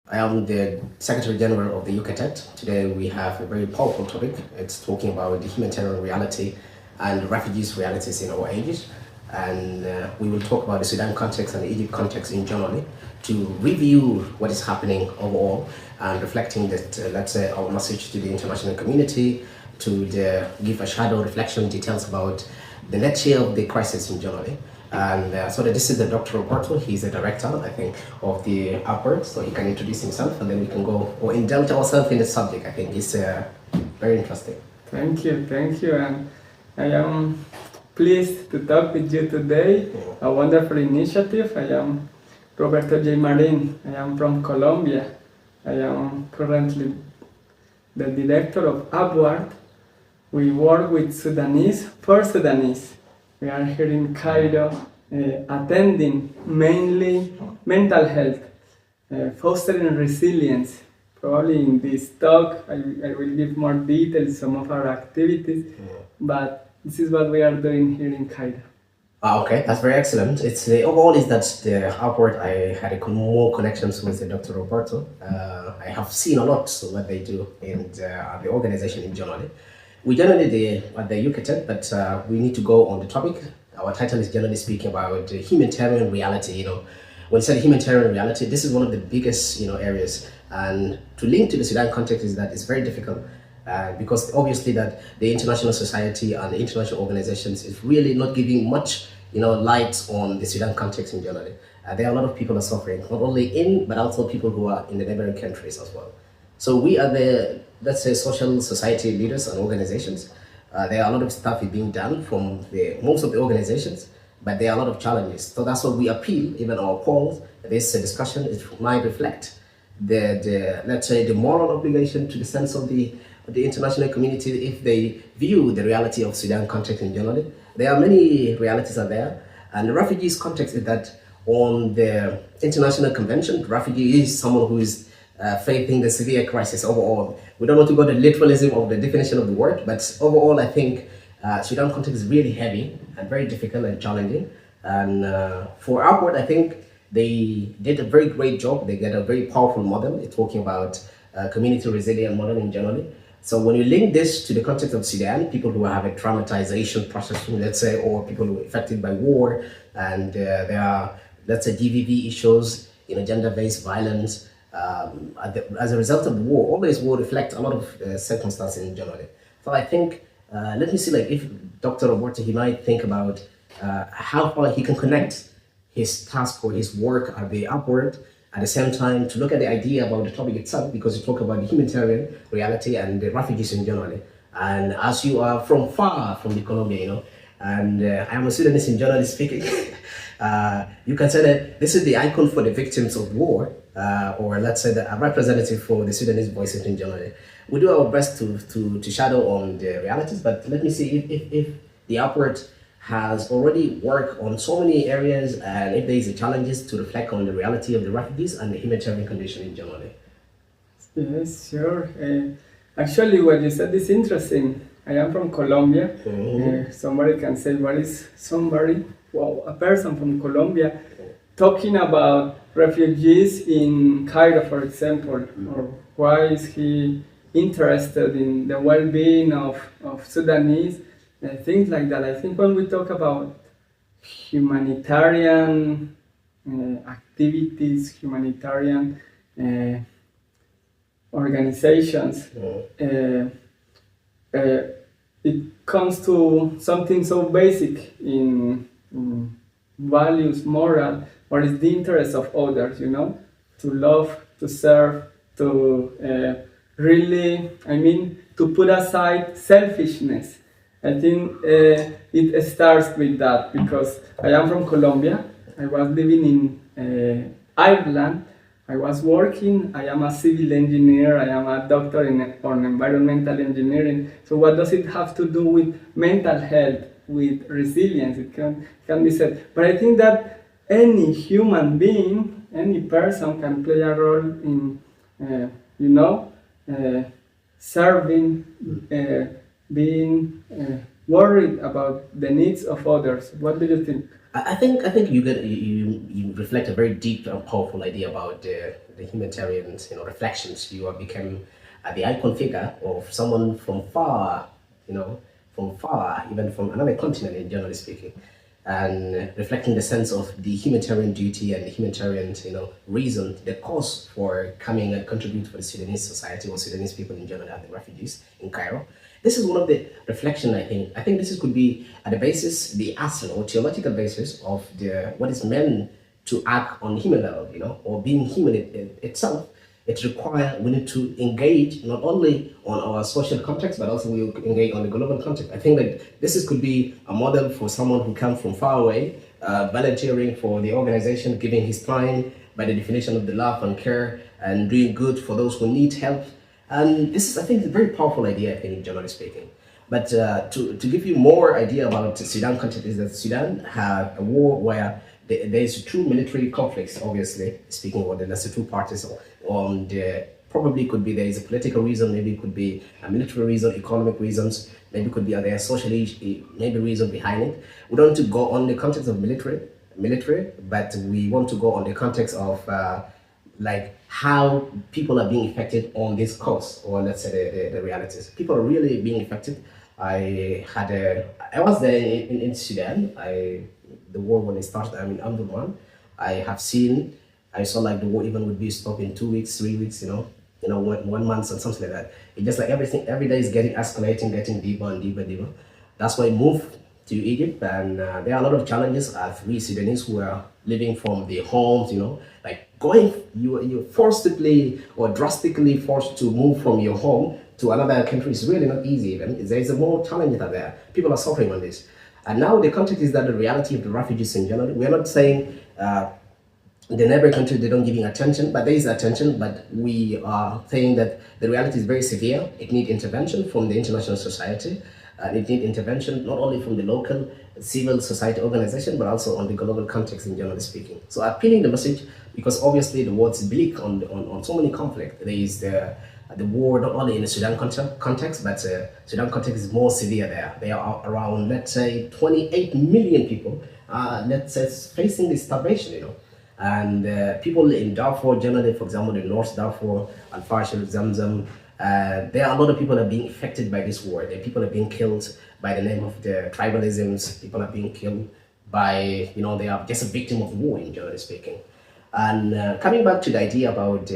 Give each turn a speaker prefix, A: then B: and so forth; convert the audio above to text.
A: I am the Secretary General of the UCOTD. Today we have a very powerful topic. It's talking about the humanitarian reality and refugees' realities in our age. And we will talk about the Sudan context and the Egypt context in general to review what is happening overall and reflecting that, let's say, our message to the international community, to give a shadow reflection details about the nature of the crisis in general. And so this is the Dr. Roberto. He's the director, I think, of the Abord, so he can introduce himself and then we can go or indulge ourselves in the subject. I think it's very interesting.
B: Thank you, and I am pleased to talk with you today. A wonderful initiative. I am Roberto J. Marin. I am from Colombia. I am currently the director of Abord. We work with Sudanese for Sudanese. We are here in Cairo attending mainly mental health, fostering resilience. Probably in this talk I will give more details some of our activities, but this is what we are doing here in Cairo.
A: Okay, that's very excellent. It's the overall is that the Upward I had more connections with Dr. Roberto. I have seen a lot of what they do in the organization in general. We generally at the UCOTD, but we need to go on the topic. Our title is generally speaking about humanitarian reality. When we say humanitarian reality, this is one of the biggest areas. And to link to the Sudan context is that it's very difficult because obviously that the international society and the international organizations is really not giving much light on the Sudan context in general. There are a lot of people are suffering, not only in but also people who are in the neighboring countries as well. So we are the, let's say, social society leaders and organizations. There are a lot of stuff being done from most of the organizations, but there are a lot of challenges. So that's what we appeal, even our polls, this discussion, it might reflect the let's say, the moral obligation to the sense of the international community if they view the reality of Sudan context in general. There are many realities are there, and the refugees context is that on the international convention, refugee is someone who is facing the severe crisis overall. We don't want to go to the literalism of the definition of the word, but overall I think Sudan context is really heavy and very difficult and challenging. And for Upward, I think they did a very great job. They get a very powerful model. It's talking about community resilient model in general. So when you link this to the context of Sudan, people who have a traumatization process, let's say, or people who are affected by war, and there are, let's say, GBV issues, gender-based violence, as a result of the war, always will reflect a lot of circumstances in general. So I think, let me see, if Dr. Roberto, he might think about how far he can connect his task or his work at the Upward, at the same time to look at the idea about the topic itself, because you talk about the humanitarian reality and the refugees in general. And as you are from far from the Colombia, and I am a Sudanese in generally speaking, you can say that this is the icon for the victims of war, or let's say a representative for the Sudanese voices in general. We do our best to shadow on the realities, but let me see if the Upward has already worked on so many areas and if there is challenges to reflect on the reality of the refugees and the humanitarian condition in general.
B: Yes, sure. Actually, what you said is interesting. I am from Colombia. Somebody can say, what is somebody? Well, a person from Colombia talking about refugees in Cairo, for example, or why is he interested in the well-being of Sudanese, things like that. I think when we talk about humanitarian activities, humanitarian organizations, it comes to something so basic in values, moral, what is the interest of others, to love, to serve, to really, to put aside selfishness. I think it starts with that because I am from Colombia. I was living in Ireland. I was working. I am a civil engineer. I am a doctor on environmental engineering. So what does it have to do with mental health, with resilience? It can be said. But I think that any human being, any person can play a role in, serving, being worried about the needs of others. What do you think?
A: I think you reflect a very deep and powerful idea about the humanitarian reflections. You have become the icon figure of someone from far, from far, even from another continent, in generally speaking, and reflecting the sense of the humanitarian duty and the humanitarian reason, the cause for coming and contribute for the Sudanese society or Sudanese people in general and the refugees in Cairo. This is one of the reflection. I think this could be at the basis, the arsenal, theological basis of the what is meant to act on human level, or being human itself. It requires we need to engage not only on our social context, but also we engage on the global context. I think that could be a model for someone who comes from far away, volunteering for the organization, giving his time by the definition of the love and care, and doing good for those who need help. And this is, I think, a very powerful idea, generally speaking. But to give you more idea about the Sudan context is that Sudan had a war where there's two military conflicts, obviously, speaking about the two parties. Probably could be there is a political reason, maybe it could be a military reason, economic reasons, maybe it could be other social maybe reason behind it. We don't want to go on the context of military, but we want to go on the context of like how people are being affected on this cause, or let's say the realities. People are really being affected. I was there in Sudan. The war when it started, I'm in Omdurman. I saw like the war even would be stopped in 2 weeks, 3 weeks, 1 month and something like that. It's just like everything every day is getting escalating, getting deeper and deeper and deeper. That's why I moved to Egypt, and there are a lot of challenges as we Sudanese who are living from the homes, like you're forcibly or drastically forced to move from your home to another country is really not easy. Even there is more challenges out there. People are suffering on this, and now the context is that the reality of the refugees in general. We are not saying the neighboring country they don't giving attention, but there is attention. But we are saying that the reality is very severe. It needs intervention from the international society. It needs intervention not only from the local civil society organization, but also on the global context in generally speaking. So appealing the message, because obviously the world's bleak on so many conflicts. There is the war not only in the Sudan context, but Sudan context is more severe there. There are around, let's say, 28 million people, let's say, facing the starvation, And people in Darfur, generally, for example, the North Darfur, Al-Fashir, Zamzam, there are a lot of people that are being affected by this war. The people are being killed by the name of the tribalisms. People are being killed by, they are just a victim of war, in generally speaking. And coming back to the idea about